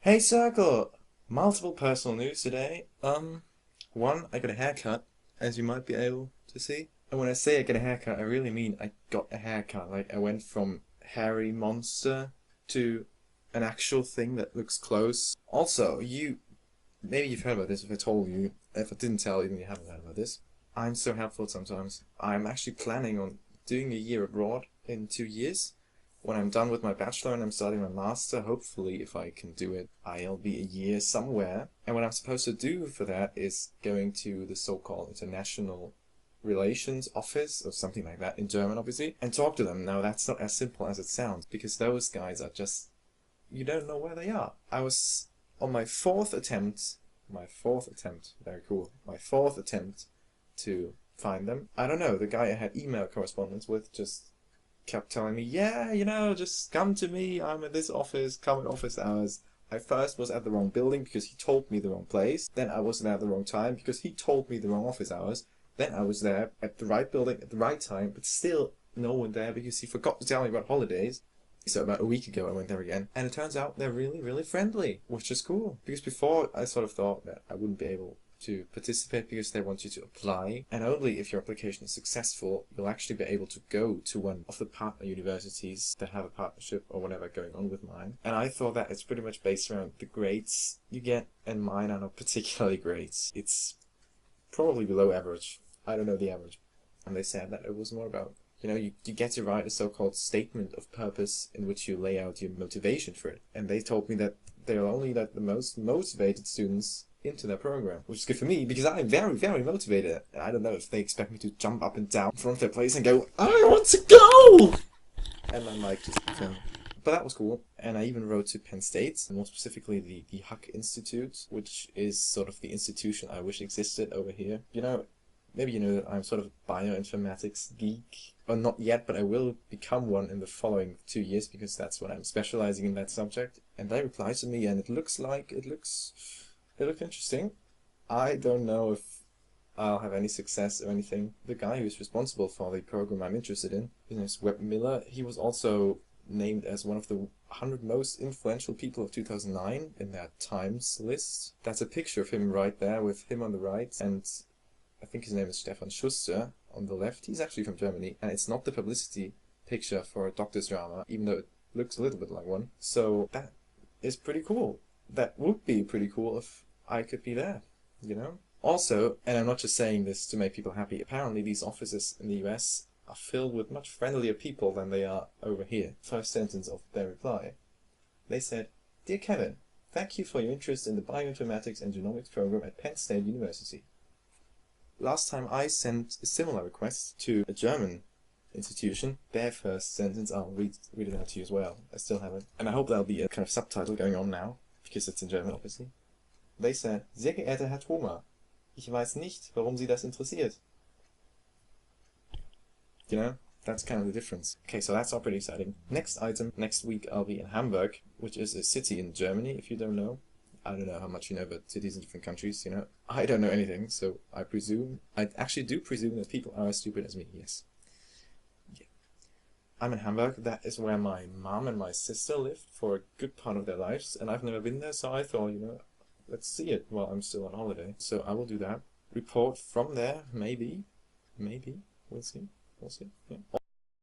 Hey Circle! Multiple personal news today. One, I got a haircut, as you might be able to see. And when I say I got a haircut, I really mean I got a haircut. Like, I went from hairy monster to an actual thing that looks close. Also, maybe you've heard about this if I told you. If I didn't tell you, then you haven't heard about this. I'm so helpful sometimes. I'm actually planning on doing a year abroad in 2 years. When I'm done with my bachelor and I'm starting my master, hopefully, if I can do it, I'll be a year somewhere. And what I'm supposed to do for that is going to the so-called international relations office or something like that in German, obviously, and talk to them. Now, that's not as simple as it sounds because those guys are just, you don't know where they are. I was on my fourth attempt, very cool, my fourth attempt to find them. I don't know, the guy I had email correspondence with just kept telling me, yeah, just come to me, I'm at this office, come at office hours. I first was at the wrong building because he told me the wrong place. Then I was there at the wrong time because he told me the wrong office hours. Then I was there at the right building at the right time, but still no one there because he forgot to tell me about holidays. So about a week ago I went there again, and it turns out they're really, really friendly, which is cool. Because before I sort of thought that I wouldn't be able to participate because they want you to apply, and only if your application is successful you'll actually be able to go to one of the partner universities that have a partnership or whatever going on with mine. And I thought that it's pretty much based around the grades you get, and mine are not particularly great. It's probably below average. I don't know the average. And they said that it was more about, you get to write a so-called statement of purpose in which you lay out your motivation for it. And they told me that they'll only let the most motivated students into their program, which is good for me because I'm very, very motivated. I don't know if they expect me to jump up and down in front of their place and go, I want to go! And my mic just fell. But that was cool. And I even wrote to Penn State, more specifically the Huck Institute, which is sort of the institution I wish existed over here. Maybe you know that I'm sort of a bioinformatics geek. Or not yet, but I will become one in the following 2 years because that's what I'm specializing in, that subject. And they replied to me and it looks interesting. I don't know if I'll have any success or anything. The guy who's responsible for the program I'm interested in, his name is Webb Miller. He was also named as one of the 100 most influential people of 2009 in that Times list. That's a picture of him right there with him on the right, and I think his name is Stefan Schuster on the left. He's actually from Germany, and it's not the publicity picture for a doctor's drama, even though it looks a little bit like one. So that is pretty cool. That would be pretty cool if I could be there, Also, and I'm not just saying this to make people happy, apparently these offices in the US are filled with much friendlier people than they are over here. First sentence of their reply. They said, Dear Kevin, thank you for your interest in the bioinformatics and genomics program at Penn State University. Last time I sent a similar request to a German institution, their first sentence, I'll read it out to you as well. I still have it. And I hope there'll be a kind of subtitle going on now, because it's in German, obviously. They said, Sehr geehrter Herr Thoma, ich weiß nicht, warum Sie das interessiert. That's kind of the difference. Okay, so that's all pretty exciting. Next item, next week I'll be in Hamburg, which is a city in Germany, if you don't know. I don't know how much you know about cities in different countries, I don't know anything, so I actually do presume that people are as stupid as me, yes. Yeah. I'm in Hamburg. That is where my mom and my sister lived for a good part of their lives, and I've never been there, so I thought, let's see it while I'm still on holiday. So I will do that. Report from there, maybe. We'll see. Yeah.